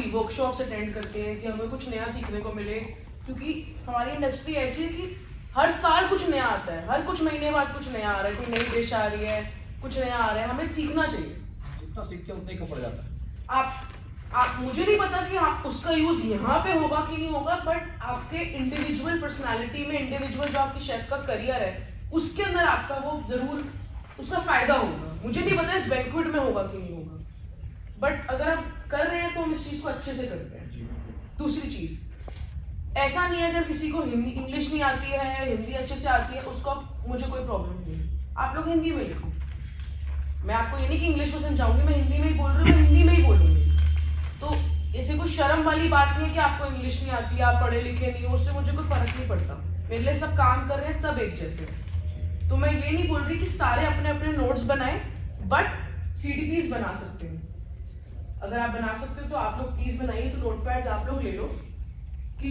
भी workshops attend करते हैं कि हमें कुछ नया सीखने को मिले, क्योंकि हमारी इंडस्ट्री ऐसी है कि हर साल कुछ नया आता है, हर कुछ महीने बाद कुछ नया आ रहा है, कोई नई डिश आ रही है, कुछ नया आ रहा है, हमें सीखना चाहिए। जितना सीख के उतना ही कम पड़ जाता है। आप मुझे नहीं पता कि आप उसका यूज यहाँ पे होगा कि नहीं होगा, बट आपके इंडिविजुअल पर्सनालिटी में, इंडिविजुअल जो आपकी शेफ का करियर है उसके अंदर आपका वो जरूर उसका फायदा होगा। मुझे नहीं पता इस बैंक्वेट में होगा कि नहीं होगा, बट अगर आप कर रहे हैं तो हम इस चीज को अच्छे से करते हैं। दूसरी चीज, ऐसा नहीं है अगर किसी को हिंदी इंग्लिश नहीं आती है, हिंदी अच्छे से आती है, उसको मुझे कोई प्रॉब्लम नहीं है, आप लोग हिंदी में लिखो। मैं आपको ये नहीं कि इंग्लिश में समझाऊंगी, मैं हिंदी में ही बोल रही हूँ, मैं हिंदी में ही बोलूंगी। तो ऐसे कोई शर्म वाली बात नहीं है कि आपको इंग्लिश नहीं आती, आप पढ़े लिखे नहीं हो, उससे मुझे कोई फर्क नहीं पड़ता। मेरे लिए सब काम कर रहे हैं, सब एक जैसे। तो मैं ये नहीं बोल रही कि सारे अपने अपने नोट्स बनाएं, बट सीडीपीज बना सकते हैं। अगर आप बना सकते हो तो आप लोग प्लीज बनाइए। तो नोटपैड्स आप लोग ले लो कि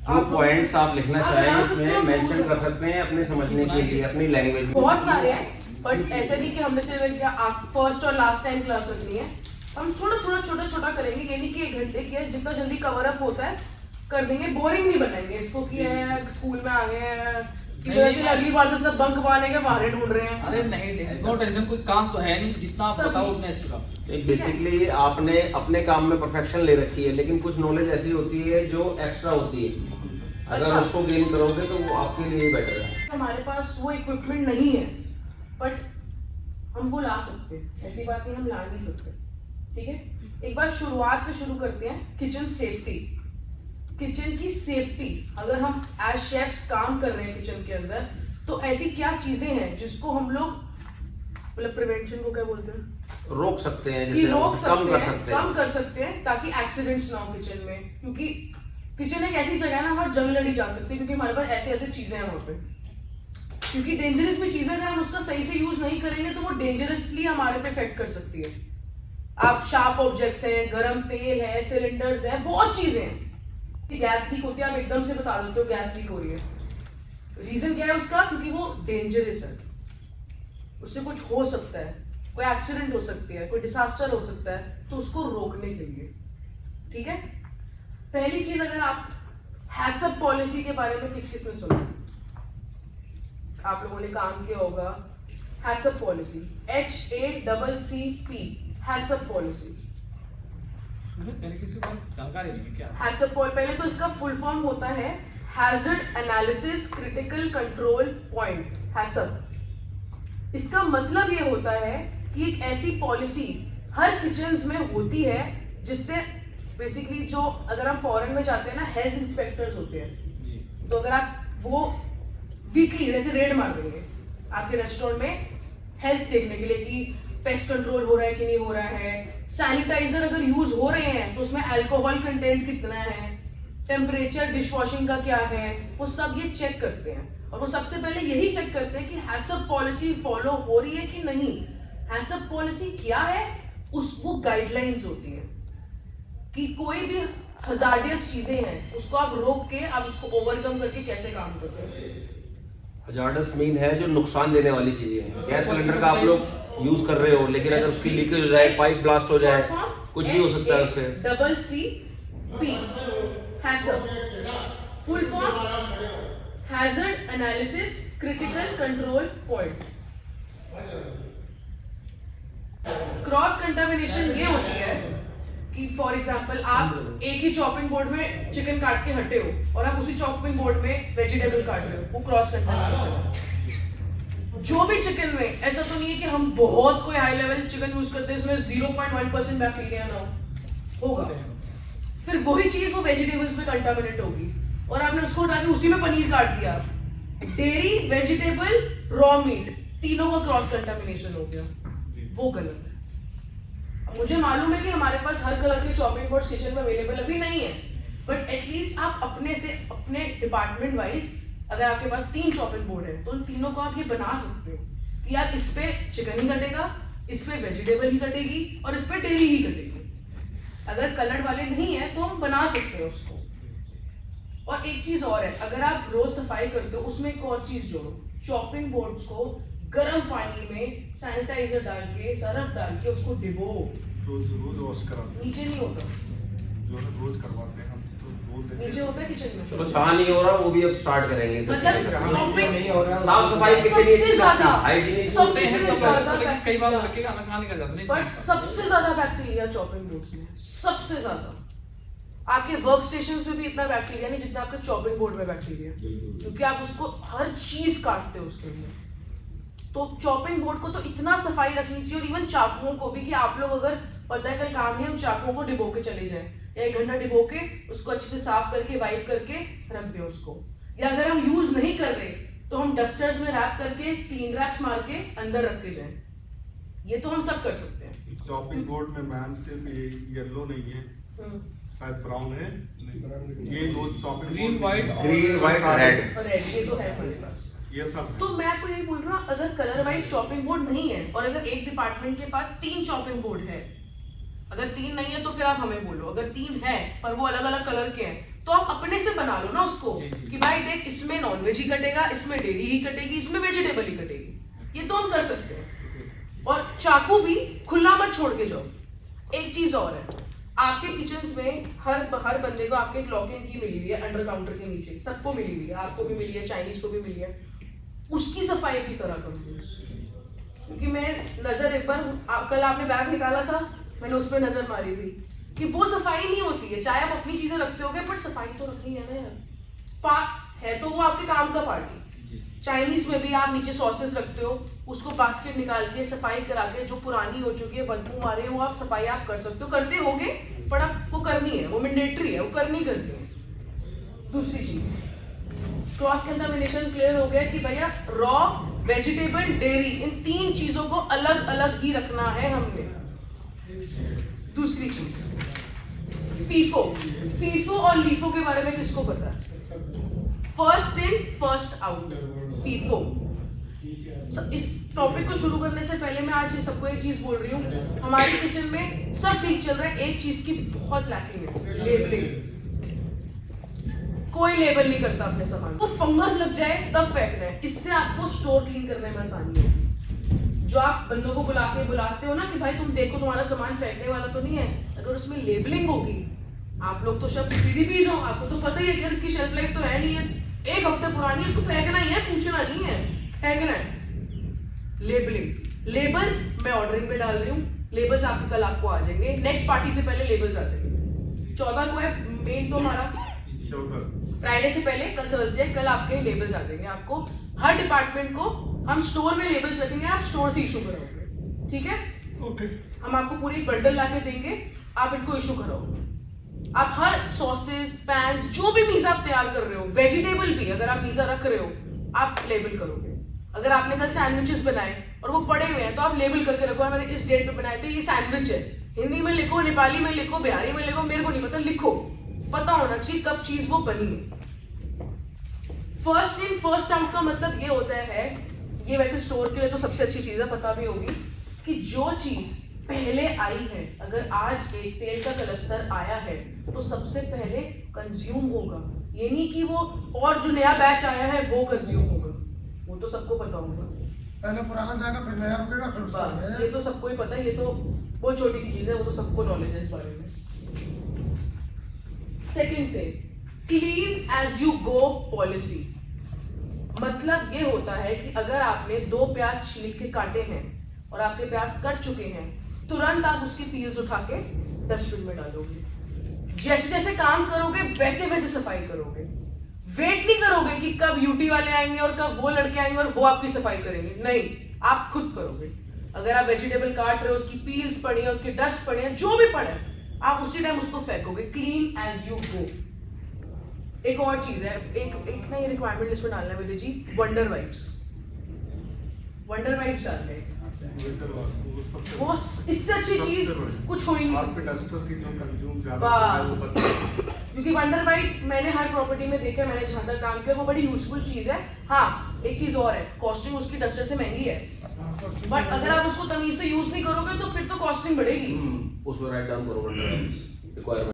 जो पॉइंट्स आप लिखना चाहें इसमें मेंशन कर सकते हैं अपने समझने के लिए, अपनी लैंग्वेज में। बहुत सारे हैं, बट ऐसा नहीं कि हमने सिर्फ आप फर्स्ट और लास्ट टाइम क्लास रखनी है। हम थोड़ा थोड़ा छोटा छोटा करेंगे, ये नहीं कि 1 घंटे की है, जितना जल्दी कवर अप होता है कर देंगे। बोरिंग नहीं बनाएंगे इसको कि स्कूल में आ गए हैं, अगली बार से सब बंक मारने के बहाने ढूंढ रहे हैं। अरे नहीं, नो टेंशन, कोई काम तो है नहीं, जितना आप बताओ उतने अच्छे काम। बेसिकली आपने अपने काम में परफेक्शन ले रखी है, लेकिन कुछ नॉलेज ऐसी होती है जो एक्स्ट्रा होती है, अगर अच्छा। उसको गेन करोगे तो वो आपके लिए बेटर है। हमारे पास वो इक्विपमेंट नहीं है, बट हम वो ला सकते हैं, ऐसी बात नहीं हम ला नहीं सकते। ठीक है, एक बार शुरुआत से शुरू करते हैं। किचन सेफ्टी, किचन की सेफ्टी। अगर हम एज शेफ्स काम कर रहे हैं किचन के अंदर, तो ऐसी क्या चीजें हैं जिसको हम लोग मतलब प्रिवेंशन को क्या बोलते हैं, रोक सकते हैं, कि जैसे रोक कम कर सकते सकते हैं, हैं, कम कर सकते हैं, ताकि एक्सीडेंट्स ना हो किचन में। क्योंकि किचन एक ऐसी जगह है ना, वहाँ जंग लड़ी जा सकती है, क्योंकि हमारे पास ऐसे ऐसे चीजें हैं वहाँ पे। क्योंकि डेंजरस भी चीजें अगर हम उसका सही से यूज नहीं करेंगे तो वो डेंजरसली हमारे पे इफेक्ट कर सकती है। आप शार्प ऑब्जेक्ट्स हैं, गरम तेल है, सिलेंडर्स है, बहुत चीजें हैं। गैस लीक होती है, आप एकदम से बता देते हो गैस लीक हो रही है, रीजन क्या है उसका? क्योंकि वो डेंजरस है, उससे कुछ हो सकता है, कोई एक्सीडेंट हो सकती है, कोई डिसास्टर हो सकता है, तो उसको रोकने के लिए। ठीक है, पहली चीज, अगर आप हैसअप पॉलिसी के बारे में किस किस ने सुना, आप लोगों ने काम किया होगा। हैसअप पॉलिसी, HACCP, हैसअप पॉलिसी। जानकारी नहीं है क्या हैसअप, पहले तो इसका फुल फॉर्म होता है hazard analysis critical control point, HACCP. इसका मतलब ये होता है कि एक ऐसी पॉलिसी हर किचन्स में होती है, जिससे बेसिकली जो, अगर हम फॉरेन में जाते हैं ना, हेल्थ इंस्पेक्टर्स होते हैं, तो अगर आप वो वीकली जैसे रेड मार देंगे आपके रेस्टोरेंट में हेल्थ देखने के लिए कि पेस्ट कंट्रोल हो रहा है कि नहीं हो रहा है, सैनिटाइजर अगर यूज हो रहे हैं तो उसमें अल्कोहल कंटेंट कितना है, टेम्परेचर डिश वॉशिंग का क्या है, वो सब ये चेक करते हैं। और वो सबसे पहले यही चेक करते हैं कि हैसअप पॉलिसी फॉलो हो रही है कि नहीं। हैसअप पॉलिसी क्या है, वो गाइडलाइंस होती है कि कोई भी हजार्डियस चीजें हैं उसको आप रोक के आप उसको ओवरकम करके कैसे काम करते हैं। हजार्डस मीन है जो नुकसान देने वाली चीजें हैं। गैस सिलेंडर का आप लोग यूज कर रहे हो, लेकिन अगर उसकी लीकेज हो जाए, पाइप ब्लास्ट हो जाए, कुछ भी हो सकता है उससे। HACCP, HACCP, full form hazard analysis critical control point. Cross contamination ये होती है कि फॉर एग्जांपल आप एक ही चॉपिंग बोर्ड में चिकन काट के हटे हो और आप उसी चॉपिंग बोर्ड में वेजिटेबल काट रहे हो, वो क्रॉस कंटामिनेशन है। जो भी चिकन में, ऐसा तो नहीं है कि हम बहुत कोई हाई लेवल चिकन यूज करते हैं इसमें 0.1% बैक्टीरिया ना होगा, फिर वही चीज वो वेजिटेबल्स में कंटामिनेट होगी और आपने उसको उठा के उसी में पनीर काट दिया। डेयरी, वेजिटेबल, रॉ मीट, तीनों का क्रॉस कंटामिनेशन हो गया, वो गलत है। मुझे मालूम है कि हमारे पास हर कलर के चॉपिंग बोर्ड्स किचन में अवेलेबल अभी नहीं है, बट एटलीस्ट आप अपने से, अपने डिपार्टमेंट वाइज, अगर आपके पास 3 चॉपिंग बोर्ड है तो उन तीनों को आप ये बना सकते हो कि यार इस पे चिकन ही कटेगा, इस पे वेजिटेबल ही कटेगी और इस पे डेयरी ही कटेगी। अगर कलर्ड वाले नहीं है तो हम बना सकते हैं उसको। और एक चीज और है, अगर आप रोज सफाई करते हो उसमें एक और चीज जोड़ो, चॉपिंग बोर्ड्स को गर्म पानी में सैनिटाइजर डाल के, सरफ डाल के उसको डिबो, रोज रोज वॉश कराते हैं, नीचे नहीं होता, जो है रोज करवाते हैं हम तो बोल देते नीचे हैं। होता है किचन में। चलो छान नहीं हो रहा, वो भी अब स्टार्ट करेंगे सब मतलब चीजें। जहाँ shopping- नहीं हो रहा है, साफ सफाई कितनी सबसे अच्छी ज्यादा, हाइजीनिक सबसे होते हैं सब ज्यादा लोग, लेकिन कई बार बैक्टीरिया। लड़के खाना खाने कर जाते नहीं बट समझ सबसे ज्यादा बैक्टीरिया चॉपिंग बोर्ड्स में, सबसे ज्यादा। आपके वर्क स्टेशन में भी इतना बैक्टीरिया नहीं जितना आपके चॉपिंग बोर्ड में बैक्टीरिया, क्योंकि आप उसको हर चीज काटते हो उसके अंदर। तो चॉपिंग बोर्ड को तो इतना सफाई रखनी चाहिए, और इवन चाकुओं को भी, कि आप लोग अगर पता है कल काम है हम चाकुओं को डिबो के चले जाएं, या 1 घंटा डिबो के उसको अच्छे से साफ करके वाइप करके रख दें उसको, या अगर हम यूज नहीं कर रहे तो हम डस्टर्स में रैप करके 3 रैप्स मार के अंदर रख के जाएं। ये तो हम सब कर सकते हैं। चॉपिंग बोर्ड में मैम सिर्फ ये येलो नहीं है, शायद ब्राउन है, ये वो chopping green white green white red. और रेड ये तो है हमारे पास। ये सब है। तो मैं आपको यही बोल रहा हूँ, अगर कलर वाइज चॉपिंग बोर्ड नहीं है, और अगर एक डिपार्टमेंट के पास 3 चॉपिंग बोर्ड है, अगर 3 नहीं है तो फिर आप हमें बोलो, अगर 3 है पर वो अलग अलग कलर के हैं, तो आप अपने से बना लो ना उसको, कि भाई देख इसमें नॉनवेज ही कटेगा, इसमें डेयरी ही कटेगी, इसमें वेजिटेबल ही कटेगी। ये तो हम कर सकते हैं। और चाकू भी खुला मत छोड़ के जाओ। एक चीज और है, आपके किचन में हर बंदे को आपके एक लॉक इन की मिली हुई है अंडर काउंटर के नीचे, सबको मिली हुई है, आपको भी मिली है, चाइनीज को भी मिली है। उसकी सफाई भी करा करूंगी, क्योंकि मैं नजर एक बार कल आपने बैग निकाला था, मैंने उस पर नजर मारी थी कि वो सफाई नहीं होती है। चाहे आप अपनी चीजें रखते होगे, बट सफाई तो रखनी है ना यार। है तो वो आपके काम का पार्टी। चाइनीज में भी आप नीचे सॉसेस रखते हो, उसको बास्केट निकाल के सफाई करा के, जो पुरानी हो चुकी है, बदबू मारे, वो आप सफाई आप कर सकते हो, करते होगे, पर आपको करनी है, वो मैंडेटरी है, वो करनी है। दूसरी चीज, क्रॉस कंटामिनेशन क्लियर हो गया कि भैया रॉ, वेजिटेबल, डेयरी, इन 3 चीजों को अलग अलग ही रखना है हमने। दूसरी चीज, फीफो और लीफो के बारे में किसको पता है? First in first out, FIFO. इस टॉपिक को शुरू करने से पहले मैं आज सबको एक चीज बोल रही हूँ, हमारे किचन में सब ठीक चल रहा है, एक चीज की बहुत लैकिंग है, लेबलिंग। कोई लेबल नहीं करता अपने सामान को, फंगस लग जाए तब फेंकना है। इससे आपको स्टोर क्लीन करने में आसानी है। जो आप बंदों को बुलाते हो ना कि भाई तुम देखो तुम्हारा सामान फेंकने वाला तो नहीं है, अगर उसमें लेबलिंग होगी, आप लोग तो सब सीडीपीज हो, आपको तो पता ही है कि इसकी शेल्फ लाइफ तो है नहीं है, 1 हफ्ते पुरानी है, उसको फेंकना ही है, पूछना नहीं है, फेंकना है। लेबलिंग, लेबल्स मैं ऑर्डरिंग पे डाल रही हूँ, लेबल्स आपके कल आपको आ जाएंगे, नेक्स्ट पार्टी से पहले लेबल्स आ जाएंगे। 14 को है मेन तो हमारा, फ्राइडे से पहले कल थर्सडे, कल आपके लेबल्स आ जाएंगे। आपको हर डिपार्टमेंट को हम स्टोर में लेबल्स रखेंगे, आप स्टोर से इशू कराओगे, ठीक है? ओके। हम आपको पूरी एक बंडल लाके देंगे, आप इनको इशू कराओगे। आप हर सॉसेस, पैंस, जो भी मीज़ा आप तैयार कर रहे हो, वेजिटेबल भी अगर आप मीज़ा रख रहे हो, आप लेबल करोगे। अगर आपने कल सैंडविचेस बनाए और वो पड़े हुए हैं, तो आप लेबल करके रखो, मैंने इस डेट पे बनाए थे, ये सैंडविच है। हिंदी में लिखो, नेपाली में लिखो, बिहारी में लिखो, मेरे को नहीं पता, लिखो, पता होना चाहिए कब चीज वो बनी है। फर्स्ट इन फर्स्ट आउट का मतलब ये होता है, ये वैसे स्टोर के लिए तो सबसे अच्छी चीज है, पता भी होगी, कि जो चीज पहले आई है, अगर आज एक तेल का कलस्तर आया है तो सबसे पहले कंज्यूम होगा। ये नहीं कि वो और जो नया बैच आया है वो कंज्यूम होगा, वो तो सबको पता होगा। पहले पुराना जाएगा फिर नया रुकेगा फिर उसका बस नया। ये तो सबको ही पता है, ये तो बहुत छोटी सी चीज है, वो तो सबको नॉलेज है इस बारे में। Second thing, clean as you go policy. मतलब ये होता है कि अगर आपने 2 प्याज छील के काटे हैं और आपके प्याज कट चुके हैं, तुरंत आप उसकी पील्स उठा के डस्टबिन में डालोगे। जैसे जैसे काम करोगे वैसे वैसे सफाई करोगे। वेट नहीं करोगे कि कब यूटी वाले आएंगे और कब वो लड़के आएंगे और वो आपकी सफाई करेंगे, नहीं, आप खुद करोगे। अगर आप वेजिटेबल काट रहे हो, उसकी पील्स पड़ी है, उसकी डस्ट पड़ी है, जो भी पड़ा है, आप उसी टाइम उसको फेंकोगे। Clean as you go. एक और चीज है, एक ना ये रिक्वायरमेंट लिस्ट में डालना है Vijay ji, wonder wipes. Wonder wipes डालने हैं, वो इससे अच्छी चीज कुछ हो ही नहीं सकती। डस्टर की जो कंज्यूम ज्यादा है वो बस, बताइए। क्योंकि वंडर वाइप मैंने हर प्रॉपर्टी में देखा, मैंने जहां तक काम किया, वो बड़ी यूजफुल चीज है। हाँ, एक चीज और है, कॉस्टिंग उसकी डस्टर से महंगी है, बट अगर आप उसको तमीज से यूज नहीं करोगे तो फिर तो कॉस्टिंग बढ़ेगी। उसमें राइट डाउन करो रिक्वायरमेंट।